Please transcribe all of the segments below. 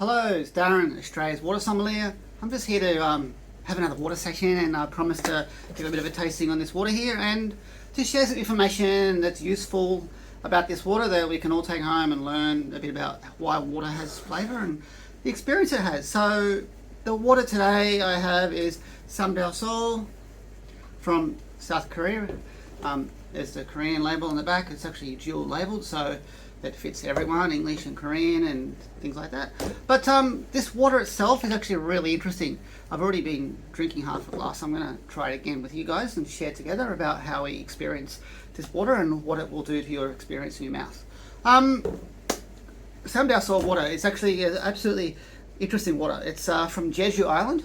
Hello, it's Darren, Australia's water sommelier. I'm just here to have another water session, and I promise to give a bit of a tasting on this water here and to share some information that's useful about this water that we can all take home and learn a bit about why water has flavour and the experience it has. So the water today I have is Samdasoo from South Korea. There's the Korean label on the back. It's actually dual labelled, so that fits everyone, English and Korean and things like that. But this water itself is actually really interesting. I've already been drinking half a glass. I'm going to try it again with you guys and share together about how we experience this water and what it will do to your experience in your mouth. Samdasoo water is actually absolutely interesting water. It's from Jeju Island.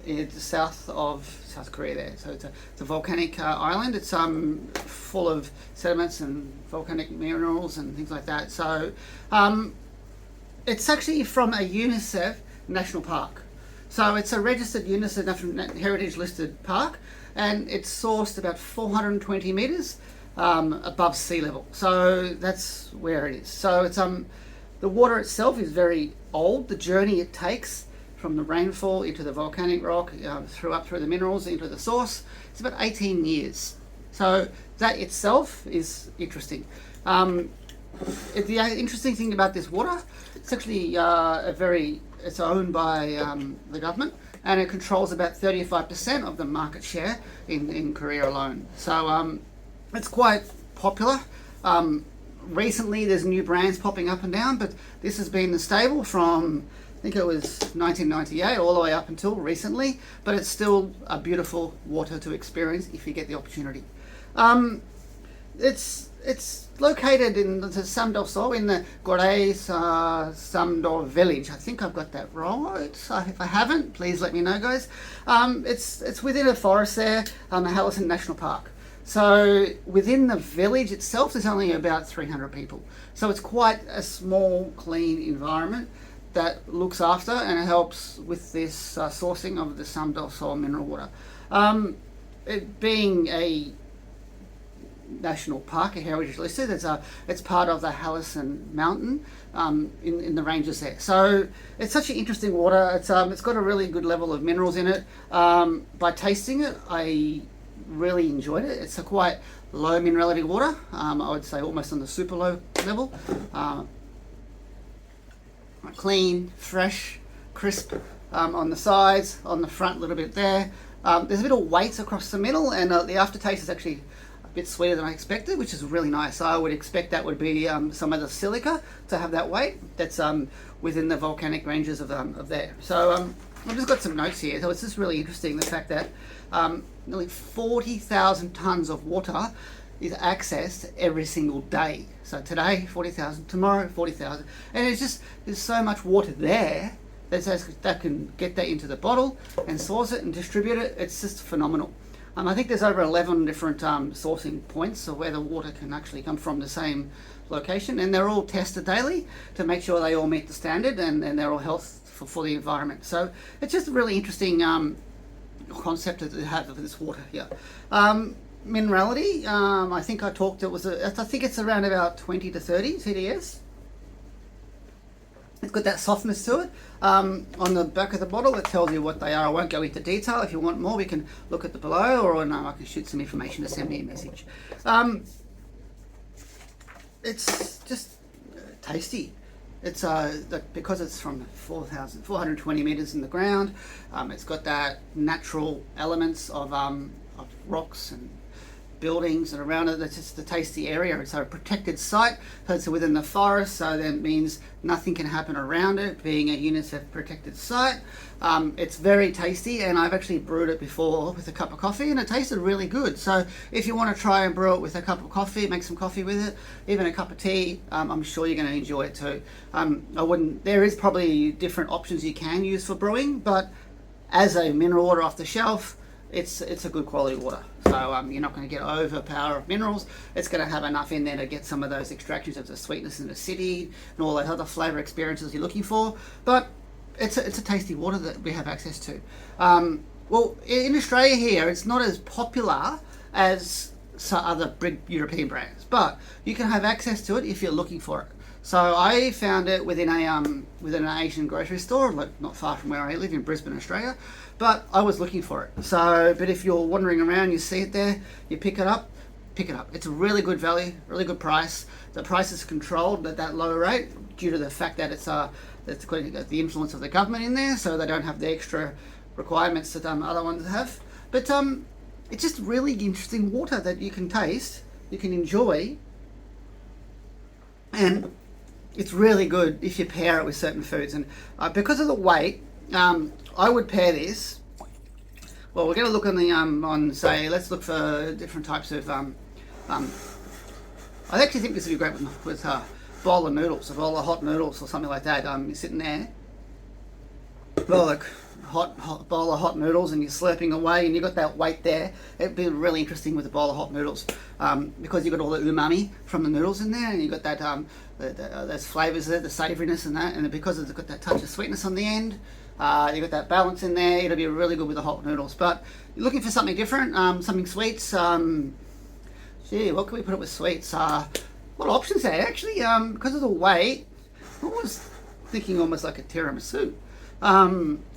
It's south of South Korea there. So it's a volcanic island. It's full of sediments and volcanic minerals and things like that. So it's actually from a UNESCO'S national park. So it's a registered UNESCO'S National Heritage listed park, and it's sourced about 420 meters above sea level. So that's where it is. So it's the water itself is very old. The journey it takes from the rainfall into the volcanic rock, through the minerals into the source, it's about 18 years. So that itself is interesting. The interesting thing about this water, it's actually it's owned by the government, and it controls about 35% of the market share in Korea alone. So it's quite popular. Recently there's new brands popping up and down, but this has been the stable from, I think it was 1998 all the way up until recently, but it's still a beautiful water to experience if you get the opportunity. It's located in the Samdasoo in the Gwaneumsa village. I think I've got that right. If I haven't, please let me know, guys. It's within a forest there, the Hallasan National Park. So within the village itself, there's only about 300 people. So it's quite a small, clean environment that looks after and it helps with this sourcing of the Samdasoo mineral water. It being a national park, a heritage listed, it's part of the Hallasan Mountain in the ranges there. So it's such an interesting water. It's got a really good level of minerals in it. By tasting it, I really enjoyed it. It's a quite low minerality water. I would say almost on the super low level. Clean, fresh, crisp on the sides, on the front a little bit there. There's a bit of weight across the middle, and the aftertaste is actually a bit sweeter than I expected, which is really nice. I would expect that would be some of the silica to have that weight that's within the volcanic ranges of there. So I've just got some notes here. So it's just really interesting, the fact that nearly 40,000 tonnes of water is accessed every single day. So today 40,000, tomorrow 40,000, and there's so much water there that can get that into the bottle and source it and distribute it. It's just phenomenal. I think there's over 11 different sourcing points of where the water can actually come from the same location, and they're all tested daily to make sure they all meet the standard and they're all health for the environment. So it's just a really interesting concept to have of this water here. Minerality, I think I think it's around about 20 to 30 TDS. It's got that softness to it. On the back of the bottle it tells you what they are. I won't go into detail. If you want more, we can look at the below, or I can shoot some information to send me a message. It's just tasty. It's because it's from 420 meters in the ground. It's got that natural elements of rocks and buildings and around it. That's just the tasty area. It's a protected site, so it's within the forest, so that means nothing can happen around it, being a UNESCO'S protected site. It's very tasty, and I've actually brewed it before with a cup of coffee, and it tasted really good. So if you want to try and brew it with a cup of coffee, make some coffee with it, even a cup of tea, I'm sure you're going to enjoy it too. There is probably different options you can use for brewing, but as a mineral water off the shelf, it's a good quality water. So you're not going to get overpower of minerals. It's going to have enough in there to get some of those extractions of the sweetness and acidity and all those other flavour experiences you're looking for. But it's a tasty water that we have access to. Well, in Australia here, it's not as popular as some other big European brands, but you can have access to it if you're looking for it. So I found it within an Asian grocery store, like not far from where I live in Brisbane, Australia. But I was looking for it. So, but if you're wandering around, you see it there, you pick it up. It's a really good value, really good price. The price is controlled at that low rate due to the fact that it's got the influence of the government in there, so they don't have the extra requirements that other ones have. But it's just really interesting water that you can taste, you can enjoy, and it's really good if you pair it with certain foods. And because of the weight, I would pair this. Well, we're going to look on the say, let's look for different types of. I actually think this would be great with a bowl of noodles, a bowl of hot noodles or something like that. You're sitting there, bowl of hot noodles, and you're slurping away, and you've got that weight there. It'd be really interesting with a bowl of hot noodles because you've got all the umami from the noodles in there, and you've got that those flavours there, the savouriness and that, and because it's got that touch of sweetness on the end. You've got that balance in there. It'll be really good with the hot noodles. But you're looking for something different, something sweets. Gee, what can we put up with sweets? A lot of options there, actually. Because of the weight, I was thinking almost like a tiramisu.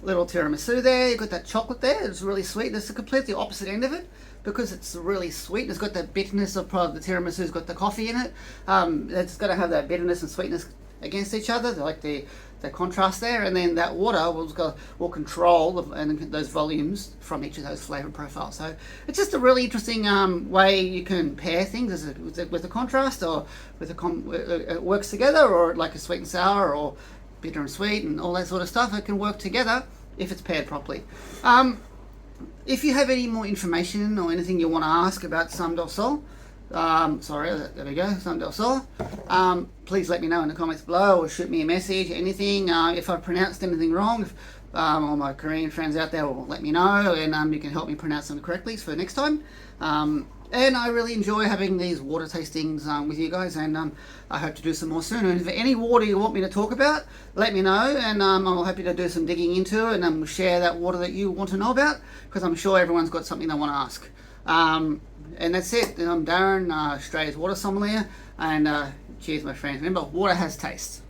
Little tiramisu there. You've got that chocolate there. It's really sweet. It's the completely opposite end of it because it's really sweet. It's got that bitterness of the tiramisu's got the coffee in it. It's got to have that bitterness and sweetness against each other, like the contrast there, and then that water will control those volumes from each of those flavour profiles. So it's just a really interesting way you can pair things with the contrast, or it works together, or like a sweet and sour, or bitter and sweet, and all that sort of stuff. It can work together if it's paired properly. If you have any more information or anything you want to ask about Samdasoo, there we go, Samdasoo. Please let me know in the comments below, or shoot me a message, anything. If I've pronounced anything wrong, all my Korean friends out there will let me know, and you can help me pronounce them correctly for next time. And I really enjoy having these water tastings with you guys, and I hope to do some more soon. And if any water you want me to talk about, let me know, and I'm happy to do some digging into it, and share that water that you want to know about, because I'm sure everyone's got something they want to ask. And that's it. I'm Darren, Australia's water sommelier, and cheers, my friends. Remember, water has taste.